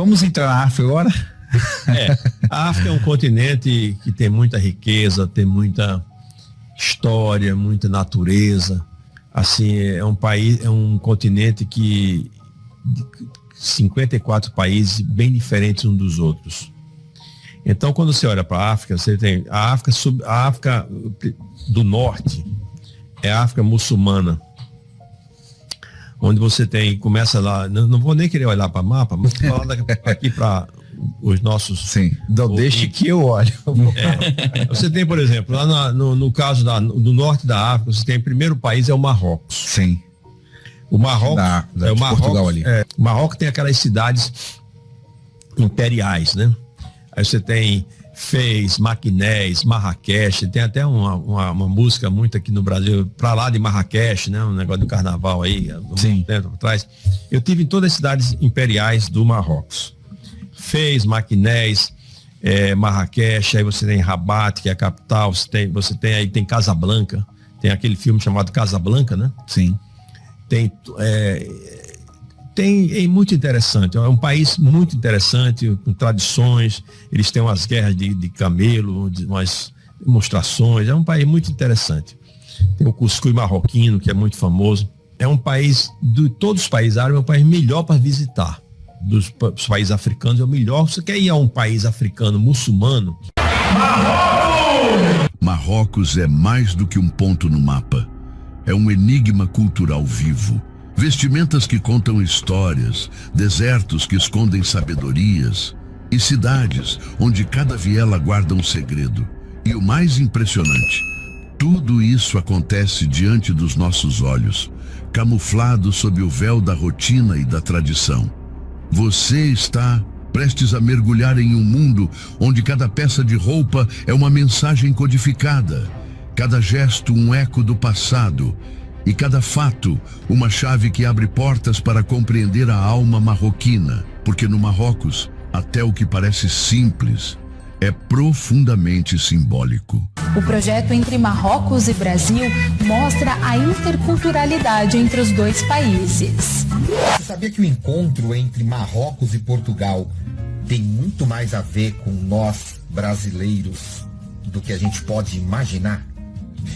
Vamos entrar na África agora? A África é um continente que tem muita riqueza, tem muita história, muita natureza. Assim, é um continente que 54 países bem diferentes uns dos outros. Então, quando você olha para a África, você tem a África do Norte, é a África muçulmana, onde você começa lá, não vou nem querer olhar para o mapa, mas vou falar aqui para os nossos... Sim, então deixe que eu olho. Você tem, por exemplo, lá no caso do norte da África, você tem o primeiro país é o Marrocos. Sim. O Marrocos, o Marrocos, Portugal ali. O Marrocos tem aquelas cidades imperiais, né? Aí você tem Fez, Maquinés, Marrakech, tem até uma música muito aqui no Brasil, pra lá de Marrakech, né? Um negócio do carnaval aí, muito tempo atrás. Eu tive em todas as cidades imperiais do Marrocos. Fez, Maquinés, Marrakech, aí você tem Rabat, que é a capital, você tem Casablanca, tem aquele filme chamado Casablanca, né? Sim. É muito interessante, é um país muito interessante, com tradições, eles têm umas guerras de camelo, umas demonstrações, é um país muito interessante. Tem o cuscuz marroquino, que é muito famoso. É um país, de todos os países árabes, é um país melhor para visitar. Dos países africanos é o melhor. Você quer ir a um país africano muçulmano? Marrocos é mais do que um ponto no mapa. É um enigma cultural vivo. Vestimentas que contam histórias, desertos que escondem sabedorias e cidades onde cada viela guarda um segredo. E o mais impressionante, tudo isso acontece diante dos nossos olhos, camuflado sob o véu da rotina e da tradição. Você está prestes a mergulhar em um mundo onde cada peça de roupa é uma mensagem codificada, cada gesto um eco do passado e cada fato uma chave que abre portas para compreender a alma marroquina, porque no Marrocos, até o que parece simples é profundamente simbólico. O projeto Entre Marrocos e Brasil mostra a interculturalidade entre os dois países. Você sabia que o encontro entre Marrocos e Portugal tem muito mais a ver com nós brasileiros do que a gente pode imaginar?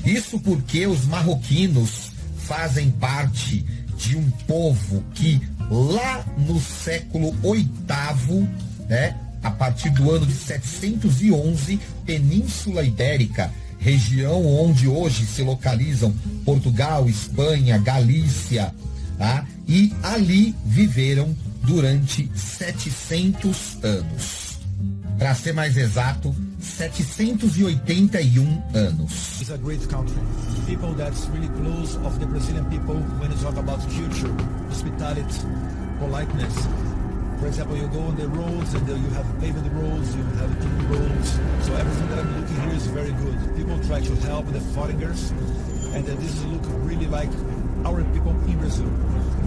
Isso porque os marroquinos fazem parte de um povo que lá no século VIII, né, a partir do ano de 711, Península Ibérica, região onde hoje se localizam Portugal, Espanha, Galícia, tá? E ali viveram durante 700 anos. Para ser mais exato, 781 anos. It's a great country. People that's really close of the Brazilian people when you talk about culture, hospitality, politeness. For example, you go on the roads and you have paved roads, you have clean roads. So everything that I'm looking here is very good. People try to help the foreigners, and this look really like our people in Brazil.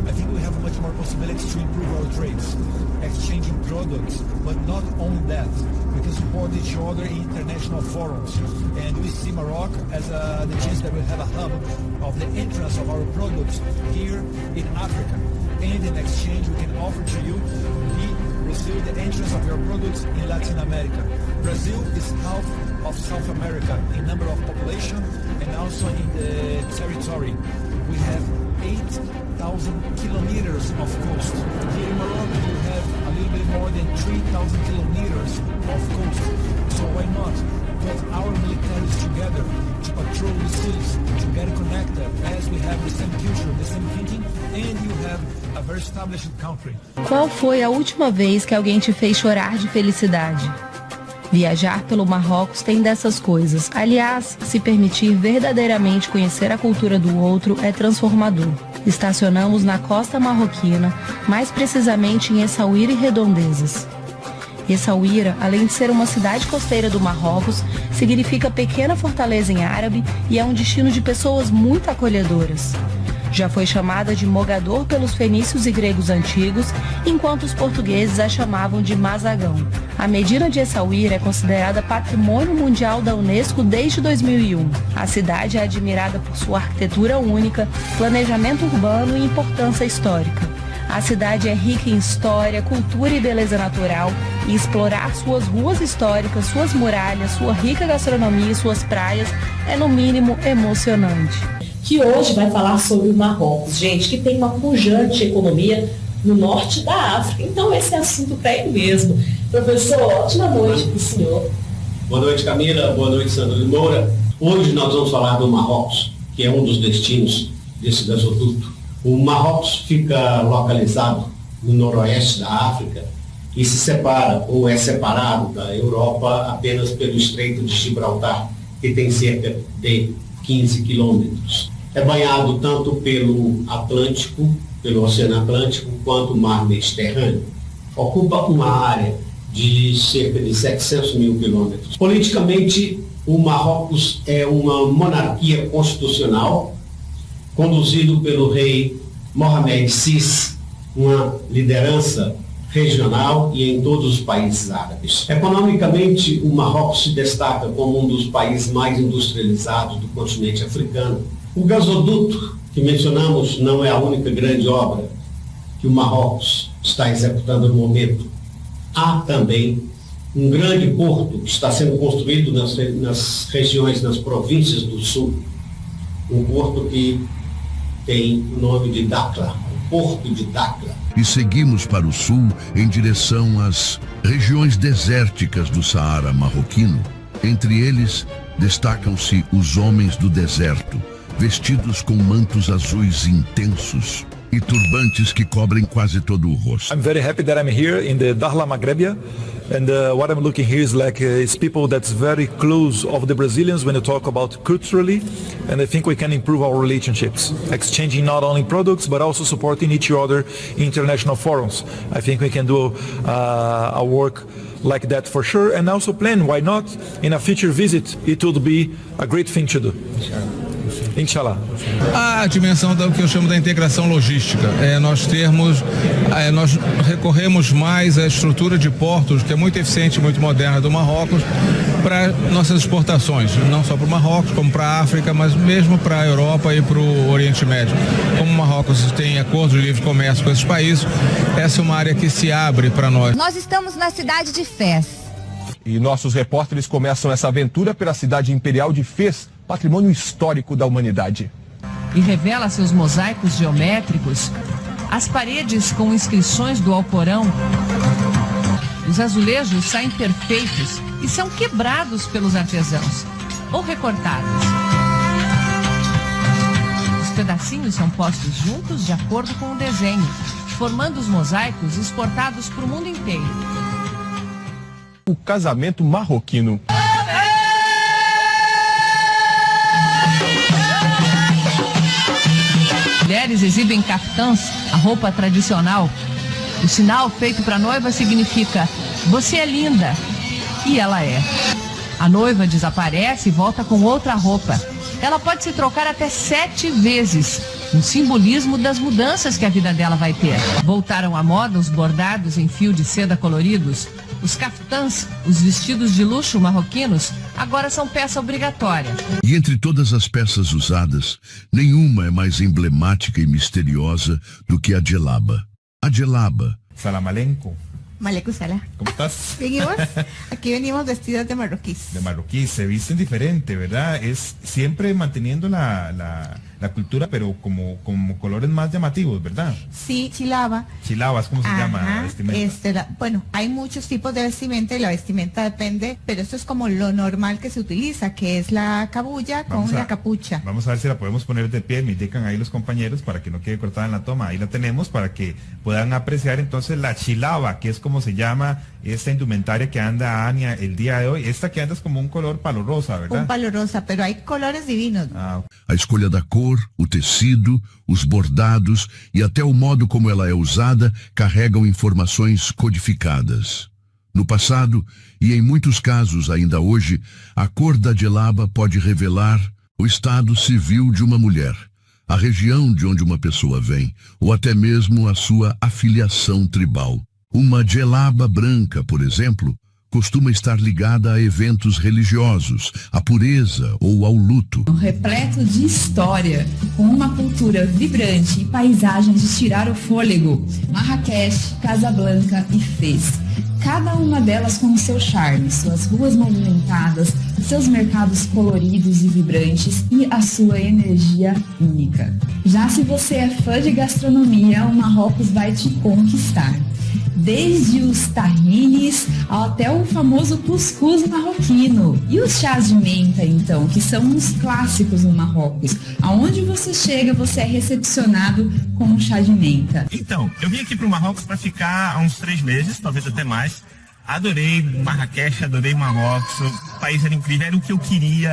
I think we have much more possibilities to improve our trades, exchanging products, but not only that. We can support each other in international forums, and we see Morocco as the chance that we have a hub of the entrance of our products here in Africa. And in exchange, we can offer to you, Brazil, the entrance of your products in Latin America. Brazil is half of South America in number of population and also in the territory. We have 8,000 kilometers of coast. Here in Morocco, we have a little bit more than 3,000 kilometers of coast. So why not put our militaries together to patrol the seas, to get connected, as we have the same culture, the same thinking, and you have a very established country. Qual foi a última vez que alguém te fez chorar de felicidade? Viajar pelo Marrocos tem dessas coisas. Aliás, se permitir verdadeiramente conhecer a cultura do outro é transformador. Estacionamos na costa marroquina, mais precisamente em Essaouira e Redondezas. Essaouira, além de ser uma cidade costeira do Marrocos, significa pequena fortaleza em árabe e é um destino de pessoas muito acolhedoras. Já foi chamada de Mogador pelos fenícios e gregos antigos, enquanto os portugueses a chamavam de Mazagão. A Medina de Essaouira é considerada Patrimônio Mundial da Unesco desde 2001. A cidade é admirada por sua arquitetura única, planejamento urbano e importância histórica. A cidade é rica em história, cultura e beleza natural, e explorar suas ruas históricas, suas muralhas, sua rica gastronomia e suas praias é no mínimo emocionante. Que hoje vai falar sobre o Marrocos, gente, que tem uma pujante economia no norte da África. Então esse é assunto para ele mesmo. Professor, ótima noite para o senhor. Boa noite, Camila. Boa noite, Sandra de Moura. Hoje nós vamos falar do Marrocos, que é um dos destinos desse gasoduto. O Marrocos fica localizado no noroeste da África e se separa, ou é separado da Europa apenas pelo Estreito de Gibraltar, que tem cerca de 15 quilômetros. É banhado tanto pelo Atlântico, pelo Oceano Atlântico, quanto o Mar Mediterrâneo. Ocupa uma área de cerca de 700 mil quilômetros. Politicamente, o Marrocos é uma monarquia constitucional, conduzido pelo rei Mohamed VI, uma liderança regional e em todos os países árabes. Economicamente, o Marrocos se destaca como um dos países mais industrializados do continente africano. O gasoduto que mencionamos não é a única grande obra que o Marrocos está executando no momento. Há também um grande porto que está sendo construído nas regiões, nas províncias do sul. Um porto que tem o nome de Dakhla, o Porto de Dakhla. E seguimos para o sul em direção às regiões desérticas do Saara marroquino. Entre eles, destacam-se os homens do deserto, vestidos com mantos azuis intensos e turbantes que cobrem quase todo o rosto. I'm very happy that I'm here in the Dakhla Maghrébia, and what I'm looking here is it's people that's very close of the Brazilians when you talk about culturally, and I think we can improve our relationships, exchanging not only products but also supporting each other in international forums. I think we can do a work like that for sure, and also plan, why not, in a future visit, it would be a great thing to do. Inshallah. A dimensão do que eu chamo da integração logística. Nós recorremos mais à estrutura de portos, que é muito eficiente, muito moderna do Marrocos, para nossas exportações, não só para o Marrocos, como para a África, mas mesmo para a Europa e para o Oriente Médio. Como o Marrocos tem acordos de livre comércio com esses países, essa é uma área que se abre para nós. Nós estamos na cidade de Fez. E nossos repórteres começam essa aventura pela cidade imperial de Fez, patrimônio histórico da humanidade. E revela seus mosaicos geométricos, as paredes com inscrições do Alcorão. Os azulejos saem perfeitos e são quebrados pelos artesãos, ou recortados. Os pedacinhos são postos juntos de acordo com o desenho, formando os mosaicos exportados para o mundo inteiro. O casamento marroquino. Mulheres exibem caftãs, a roupa tradicional. O sinal feito para a noiva significa: você é linda. E ela é. A noiva desaparece e volta com outra roupa. Ela pode se trocar até 7 vezes, um simbolismo das mudanças que a vida dela vai ter. Voltaram à moda os bordados em fio de seda coloridos. Os caftãs, os vestidos de luxo marroquinos, agora são peça obrigatória. E entre todas as peças usadas, nenhuma é mais emblemática e misteriosa do que a djellaba. A djellaba. Salam aleikum. Malekum salam. ¿Cómo estás? Bien, ¿y vos? Aquí venimos vestidos de marroquíes. De marroquíes, se visten diferente, ¿verdad? Es siempre manteniendo la cultura, pero como colores más llamativos, ¿verdad? Sí, chilaba. Chilabas, ¿cómo se llama la vestimenta? Bueno, hay muchos tipos de vestimenta y la vestimenta depende, pero esto es como lo normal que se utiliza, que es la cabulla con la capucha. Vamos a ver si la podemos poner de pie, me indican ahí los compañeros para que no quede cortada en la toma. Ahí la tenemos para que puedan apreciar entonces la chilaba, que es como se llama esta indumentaria que anda Ania el día de hoy. Esta que anda es como un color palo rosa, ¿verdad? Un palo rosa, pero hay colores divinos. A escolha da cor, o tecido, os bordados e até o modo como ela é usada carregam informações codificadas. No passado, e em muitos casos ainda hoje, a cor da djellaba pode revelar o estado civil de uma mulher, a região de onde uma pessoa vem, ou até mesmo a sua afiliação tribal. Uma djellaba branca, por exemplo, costuma estar ligada a eventos religiosos, à pureza ou ao luto. Repleto de história, com uma cultura vibrante e paisagens de tirar o fôlego. Marrakech, Casablanca e Fez. Cada uma delas com o seu charme, suas ruas movimentadas, seus mercados coloridos e vibrantes e a sua energia única. Já se você é fã de gastronomia, o Marrocos vai te conquistar. Desde os tahines até o famoso cuscuz marroquino. E os chás de menta, então, que são os clássicos no Marrocos. Aonde você chega, você é recepcionado com um chá de menta. Então, eu vim aqui para o Marrocos para ficar há uns 3 meses, talvez até mais. Adorei Marrakech, adorei Marrocos, o país era incrível, era o que eu queria,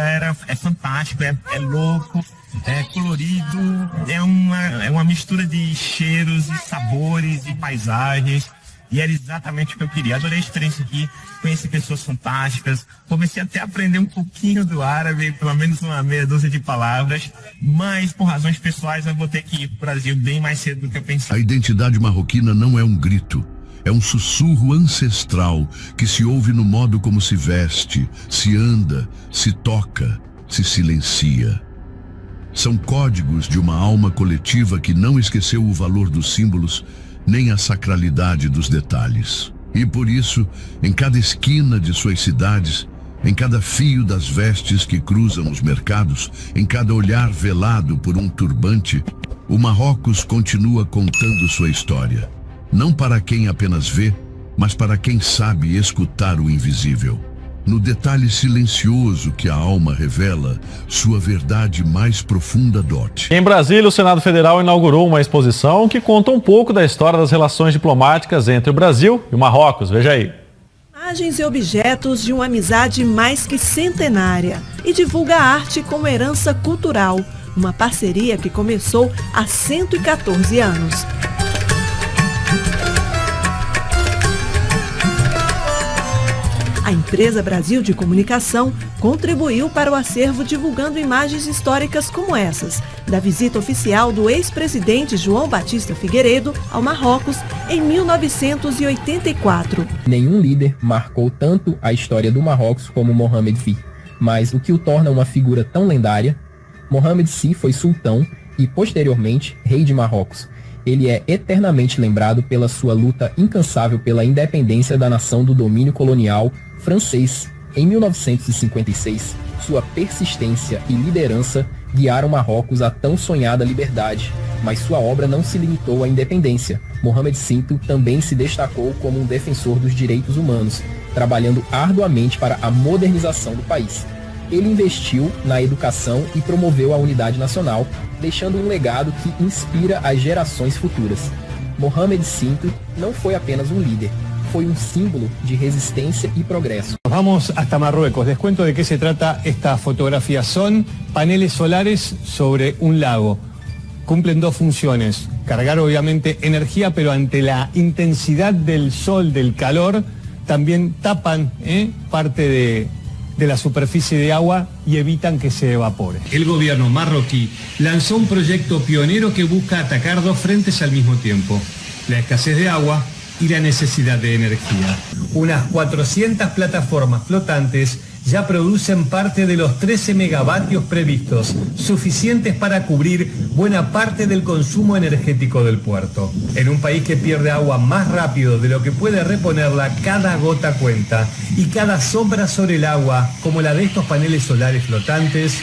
é fantástico, é louco, é colorido, é uma mistura de cheiros e sabores e paisagens. E era exatamente o que eu queria. Adorei a experiência aqui, conheci pessoas fantásticas, comecei até a aprender um pouquinho do árabe, pelo menos uma meia dúzia de palavras, mas por razões pessoais eu vou ter que ir para o Brasil bem mais cedo do que eu pensei. A identidade marroquina não é um grito, é um sussurro ancestral que se ouve no modo como se veste, se anda, se toca, se silencia. São códigos de uma alma coletiva que não esqueceu o valor dos símbolos nem a sacralidade dos detalhes. E por isso, em cada esquina de suas cidades, em cada fio das vestes que cruzam os mercados, em cada olhar velado por um turbante, o Marrocos continua contando sua história. Não para quem apenas vê, mas para quem sabe escutar o invisível. No detalhe silencioso que a alma revela, sua verdade mais profunda dote. Em Brasília, o Senado Federal inaugurou uma exposição que conta um pouco da história das relações diplomáticas entre o Brasil e o Marrocos. Veja aí. Imagens e objetos de uma amizade mais que centenária e divulga a arte como herança cultural, uma parceria que começou há 114 anos. A empresa Brasil de Comunicação contribuiu para o acervo divulgando imagens históricas como essas, da visita oficial do ex-presidente João Batista Figueiredo ao Marrocos em 1984. Nenhum líder marcou tanto a história do Marrocos como Mohamed VI, mas o que o torna uma figura tão lendária? Mohamed VI foi sultão e, posteriormente, rei de Marrocos. Ele é eternamente lembrado pela sua luta incansável pela independência da nação do domínio colonial francês. Em 1956, sua persistência e liderança guiaram Marrocos à tão sonhada liberdade, mas sua obra não se limitou à independência. Mohamed V também se destacou como um defensor dos direitos humanos, trabalhando arduamente para a modernização do país. Ele investiu na educação e promoveu a unidade nacional, deixando um legado que inspira as gerações futuras. Mohamed V não foi apenas um líder, foi um símbolo de resistência y progreso. Vamos hasta Marruecos. Les cuento de qué se trata esta fotografía. Son paneles solares sobre un lago. Cumplen 2 funciones. Cargar obviamente energía, pero ante la intensidad del sol, del calor, también tapan parte de la superficie de agua y evitan que se evapore. El gobierno marroquí lanzó un proyecto pionero que busca atacar 2 frentes al mismo tiempo: la escasez de agua y la necesidad de energía. Unas 400 plataformas flotantes ya producen parte de los 13 megavatios previstos, suficientes para cubrir buena parte del consumo energético del puerto. En un país que pierde agua más rápido de lo que puede reponerla, cada gota cuenta, y cada sombra sobre el agua, como la de estos paneles solares flotantes,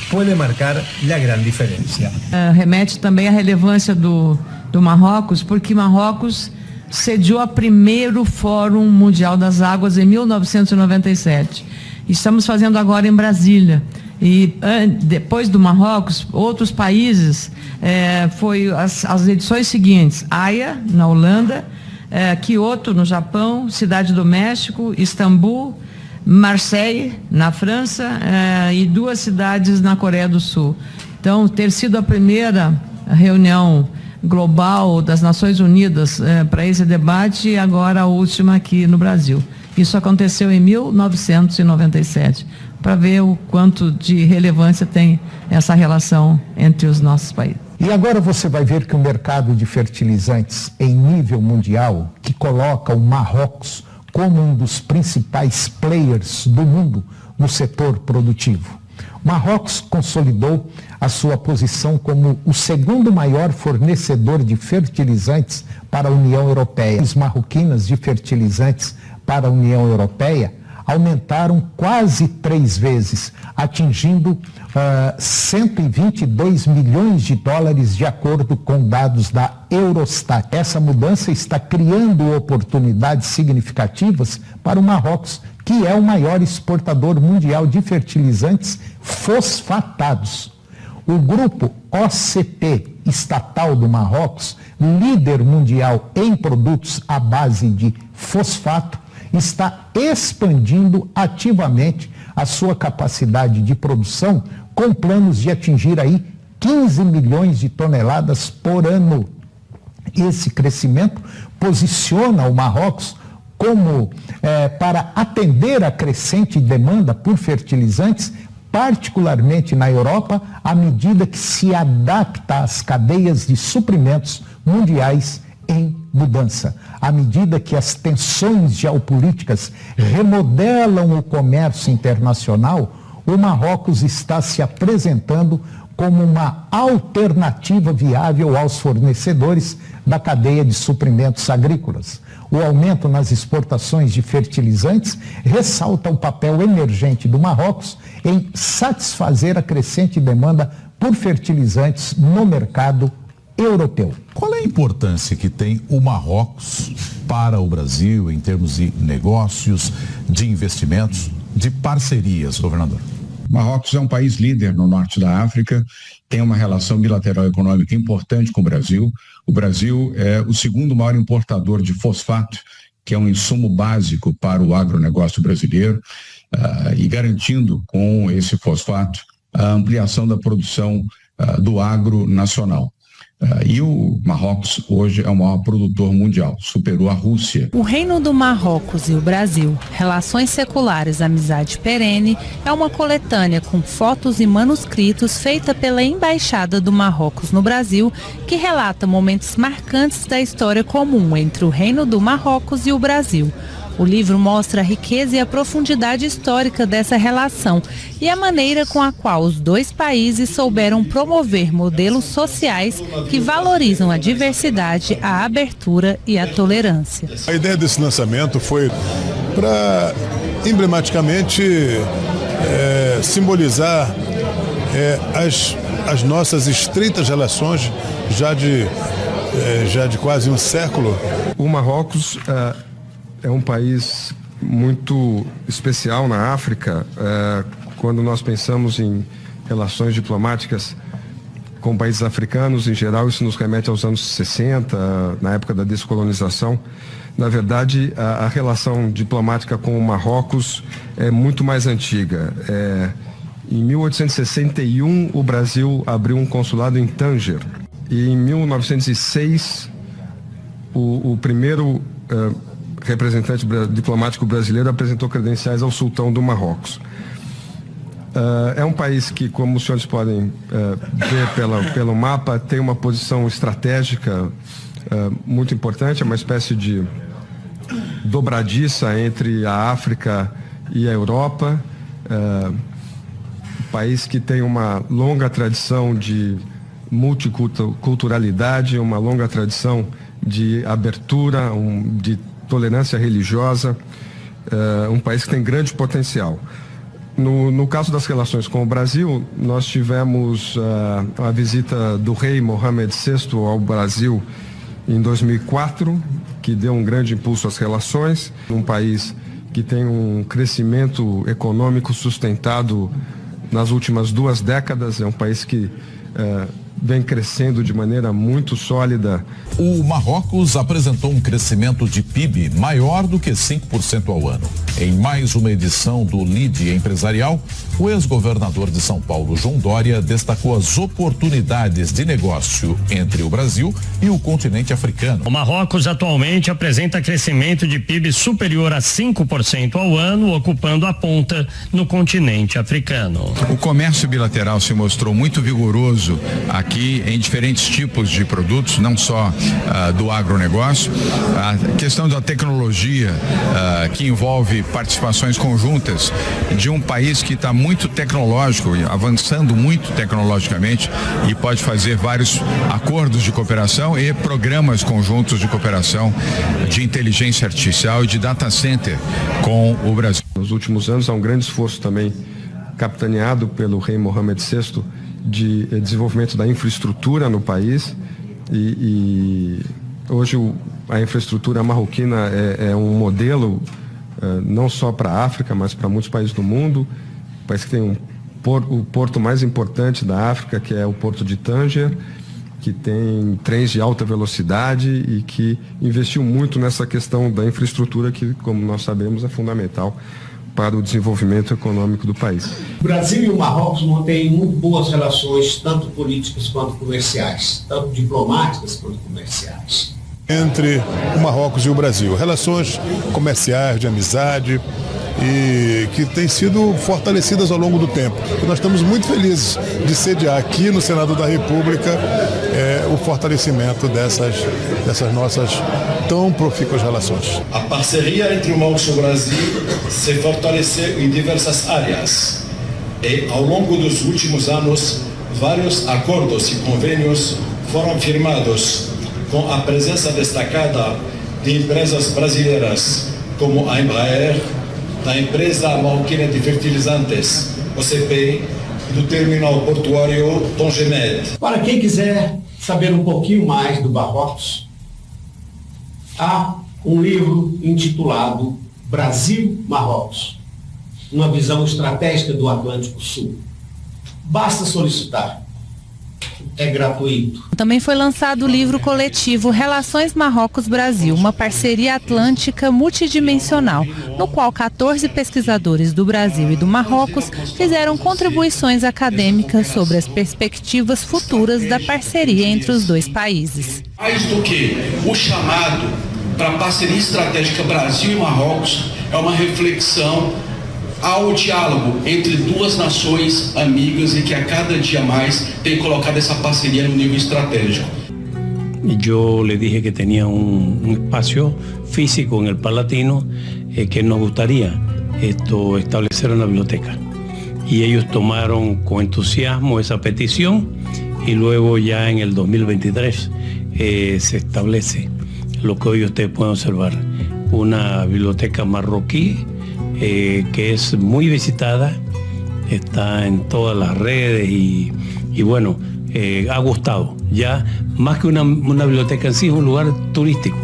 puede marcar la gran diferencia. Remete também à relevância do Marrocos, porque Marrocos sediou o primeiro Fórum Mundial das Águas em 1997. Estamos fazendo agora em Brasília. E depois do Marrocos, outros países, foi as edições seguintes: Haia, na Holanda, Kyoto, no Japão, Cidade do México, Istambul, Marseille, na França, e 2 cidades na Coreia do Sul. Então, ter sido a primeira reunião global das Nações Unidas para esse debate e agora a última aqui no Brasil. Isso aconteceu em 1997, para ver o quanto de relevância tem essa relação entre os nossos países. E agora você vai ver que o mercado de fertilizantes em nível mundial, que coloca o Marrocos como um dos principais players do mundo no setor produtivo. Marrocos consolidou a sua posição como o segundo maior fornecedor de fertilizantes para a União Europeia. As marroquinas de fertilizantes para a União Europeia aumentaram quase 3 vezes, atingindo 122 milhões de dólares, de acordo com dados da Eurostat. Essa mudança está criando oportunidades significativas para o Marrocos, que é o maior exportador mundial de fertilizantes fosfatados. O grupo OCP, estatal do Marrocos, líder mundial em produtos à base de fosfato, está expandindo ativamente a sua capacidade de produção, com planos de atingir aí 15 milhões de toneladas por ano. Esse crescimento posiciona o Marrocos como para atender a crescente demanda por fertilizantes, particularmente na Europa, à medida que se adapta às cadeias de suprimentos mundiais em mudança. À medida que as tensões geopolíticas remodelam o comércio internacional, o Marrocos está se apresentando como uma alternativa viável aos fornecedores da cadeia de suprimentos agrícolas. O aumento nas exportações de fertilizantes ressalta o papel emergente do Marrocos em satisfazer a crescente demanda por fertilizantes no mercado europeu. Qual é a importância que tem o Marrocos para o Brasil em termos de negócios, de investimentos, de parcerias, governador? Marrocos é um país líder no norte da África, tem uma relação bilateral econômica importante com o Brasil. O Brasil é o segundo maior importador de fosfato, que é um insumo básico para o agronegócio brasileiro, e garantindo com esse fosfato a ampliação da produção do agro nacional. E o Marrocos hoje é o maior produtor mundial, superou a Rússia. O Reino do Marrocos e o Brasil, Relações Seculares, Amizade Perene, é uma coletânea com fotos e manuscritos feita pela Embaixada do Marrocos no Brasil, que relata momentos marcantes da história comum entre o Reino do Marrocos e o Brasil. O livro mostra a riqueza e a profundidade histórica dessa relação e a maneira com a qual os dois países souberam promover modelos sociais que valorizam a diversidade, a abertura e a tolerância. A ideia desse lançamento foi para emblematicamente simbolizar as nossas estreitas relações já de quase um século. O Marrocos é um país muito especial na África. Quando nós pensamos em relações diplomáticas com países africanos, em geral, isso nos remete aos anos 60, na época da descolonização. Na verdade, a relação diplomática com o Marrocos é muito mais antiga. Em 1861, o Brasil abriu um consulado em Tanger. E em 1906, o primeiro representante diplomático brasileiro apresentou credenciais ao sultão do Marrocos. É um país que, como os senhores podem ver pelo mapa, tem uma posição estratégica muito importante, é uma espécie de dobradiça entre a África e a Europa. Um país que tem uma longa tradição de multiculturalidade, uma longa tradição de abertura, de tolerância religiosa, um país que tem grande potencial. No caso das relações com o Brasil, nós tivemos a visita do rei Mohammed VI ao Brasil em 2004, que deu um grande impulso às relações. Um país que tem um crescimento econômico sustentado nas últimas 2 décadas, é um país que vem crescendo de maneira muito sólida. O Marrocos apresentou um crescimento de PIB maior do que 5% ao ano. Em mais uma edição do Lide Empresarial, o ex-governador de São Paulo, João Dória, destacou as oportunidades de negócio entre o Brasil e o continente africano. O Marrocos atualmente apresenta crescimento de PIB superior a 5% ao ano, ocupando a ponta no continente africano. O comércio bilateral se mostrou muito vigoroso aqui aqui em diferentes tipos de produtos, não só do agronegócio. A questão da tecnologia, que envolve participações conjuntas de um país que está muito tecnológico, avançando muito tecnologicamente e pode fazer vários acordos de cooperação e programas conjuntos de cooperação de inteligência artificial e de data center com o Brasil. Nos últimos anos há um grande esforço também capitaneado pelo rei Mohammed VI de desenvolvimento da infraestrutura no país e hoje a infraestrutura marroquina é um modelo não só para a África, mas para muitos países do mundo. O país que tem o porto mais importante da África, que é o porto de Tanger, que tem trens de alta velocidade e que investiu muito nessa questão da infraestrutura que, como nós sabemos, é fundamental para o desenvolvimento econômico do país. O Brasil e o Marrocos mantêm muito boas relações, tanto políticas quanto comerciais, tanto diplomáticas quanto comerciais. Entre o Marrocos e o Brasil, relações comerciais, de amizade, e que têm sido fortalecidas ao longo do tempo. E nós estamos muito felizes de sediar aqui no Senado da República o fortalecimento dessas nossas tão profícuas relações. A parceria entre o Marrocos e o Brasil se fortaleceu em diversas áreas e, ao longo dos últimos anos, vários acordos e convênios foram firmados com a presença destacada de empresas brasileiras como a Embraer, da empresa marroquina de fertilizantes, OCP, e do terminal portuário Tongemed. Para quem quiser saber um pouquinho mais do Marrocos, há um livro intitulado Brasil-Marrocos, uma visão estratégica do Atlântico Sul. Basta solicitar. É gratuito. Também foi lançado o livro coletivo Relações Marrocos-Brasil, uma parceria atlântica multidimensional, no qual 14 pesquisadores do Brasil e do Marrocos fizeram contribuições acadêmicas sobre as perspectivas futuras da parceria entre os dois países. Mais do que o chamado para a parceria estratégica Brasil e Marrocos, é uma reflexão ao diálogo entre duas nações amigas e que a cada dia mais tem colocado essa parceria no nível estratégico. Yo le dije que tenía un espacio físico en el Palatino que nos gustaría establecer una biblioteca. Y ellos tomaron con entusiasmo esa petición y luego ya en el 2023 se establece lo que hoy ustedes pueden observar, una biblioteca marroquí que es muy visitada, está en todas las redes y bueno, ha gustado. Ya más que una biblioteca en sí, es un lugar turístico.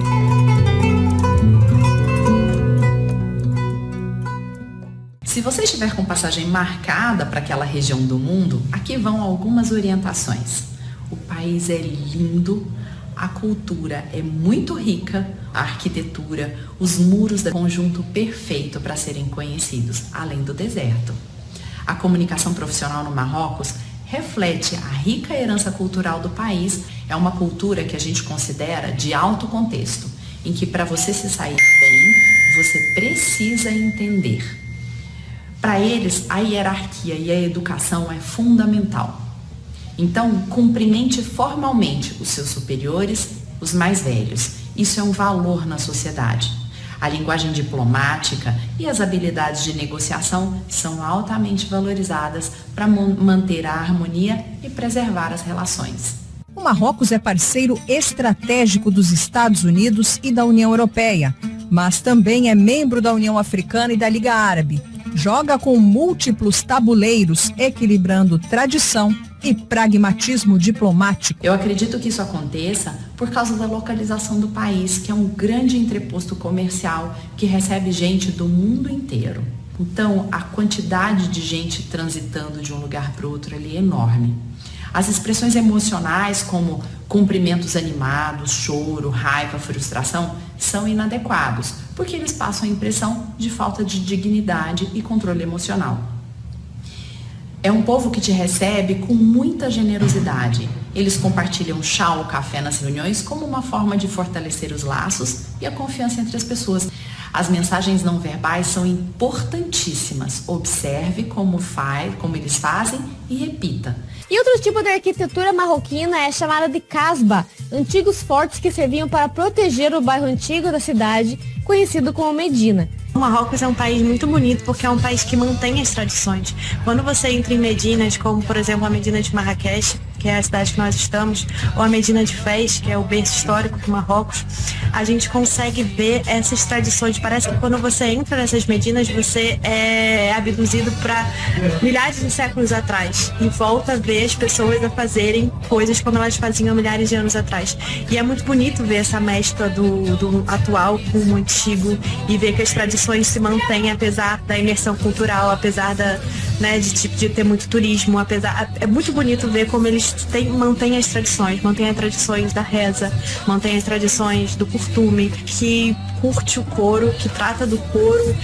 Se você estiver com passagem marcada para aquela região do mundo, aqui vão algumas orientações. O país é lindo, a cultura é muito rica, a arquitetura, os muros do conjunto perfeito para serem conhecidos, além do deserto. A comunicação profissional no Marrocos reflete a rica herança cultural do país. É uma cultura que a gente considera de alto contexto, em que para você se sair bem, você precisa entender. Para eles, a hierarquia e a educação é fundamental. Então, cumprimente formalmente os seus superiores, os mais velhos. Isso é um valor na sociedade. A linguagem diplomática e as habilidades de negociação são altamente valorizadas para manter a harmonia e preservar as relações. O Marrocos é parceiro estratégico dos Estados Unidos e da União Europeia, mas também é membro da União Africana e da Liga Árabe. Joga com múltiplos tabuleiros, equilibrando tradição e pragmatismo diplomático. Eu acredito que isso aconteça por causa da localização do país, que é um grande entreposto comercial que recebe gente do mundo inteiro. Então, a quantidade de gente transitando de um lugar para o outro ali é enorme. As expressões emocionais, como cumprimentos animados, choro, raiva, frustração, são inadequados, porque eles passam a impressão de falta de dignidade e controle emocional. É um povo que te recebe com muita generosidade. Eles compartilham chá ou café nas reuniões como uma forma de fortalecer os laços e a confiança entre as pessoas. As mensagens não verbais são importantíssimas. Observe como eles fazem e repita. E outro tipo de arquitetura marroquina é chamada de casba, antigos fortes que serviam para proteger o bairro antigo da cidade, conhecido como Medina. O Marrocos é um país muito bonito porque é um país que mantém as tradições. Quando você entra em Medinas, como por exemplo a Medina de Marrakech, que é a cidade que nós estamos, ou a Medina de Fez, que é o berço histórico do Marrocos, a gente consegue ver essas tradições. Parece que quando você entra nessas Medinas, você é abduzido para milhares de séculos atrás e volta a ver as pessoas a fazerem coisas como elas faziam milhares de anos atrás. E é muito bonito ver essa mescla do atual com o antigo e ver que as tradições se mantêm apesar da imersão cultural, apesar de ter muito turismo, é muito bonito ver como eles mantêm as tradições da reza, mantêm as tradições do costume, que curte o couro, que trata do couro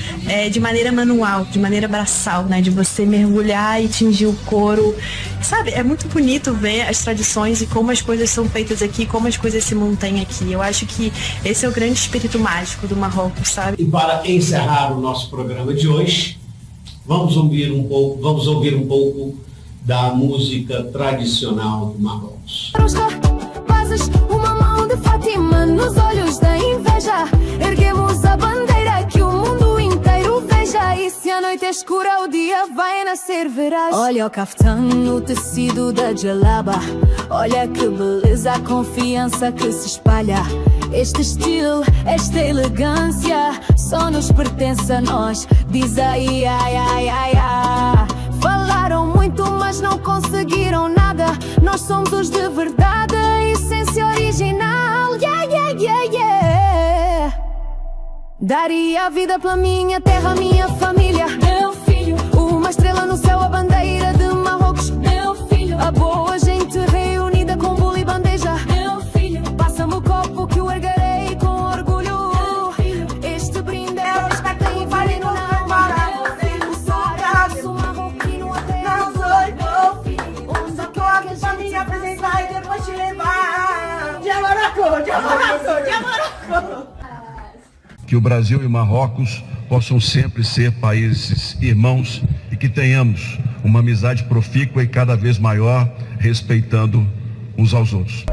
de maneira manual, de maneira braçal, né? De você mergulhar e tingir o couro. Sabe, é muito bonito ver as tradições e como as coisas são feitas aqui, como as coisas se mantêm aqui. Eu acho que esse é o grande espírito mágico do Marrocos, sabe? E para encerrar o nosso programa de hoje, vamos ouvir um pouco da música tradicional do Marrocos. Fazes uma mão de Fátima nos olhos da inveja. Erguemos a bandeira que o mundo inteiro veja. E se a noite é escura, o dia vai nascer, verás. Olha o caftã no tecido da jalaba. Olha que beleza, a confiança que se espalha. Este estilo, esta elegância só nos pertence a nós. Diz aí, ai, ai, ai, ai. Falaram muito, mas não conseguiram nada. Nós somos os de verdade, a essência original. Yeah, yeah, yeah, yeah. Daria a vida pela minha terra, minha família. Meu filho, uma estrela no céu, a bandeira de Marrocos. Meu filho, a boa gente reunida com bolo e bandeja. Meu filho, passa-me o copo que eu erguerei com orgulho. Meu filho, este brinde é o respeito e vale no Que o Brasil e o Marrocos possam sempre ser países irmãos e que tenhamos uma amizade profícua e cada vez maior, respeitando uns aos outros.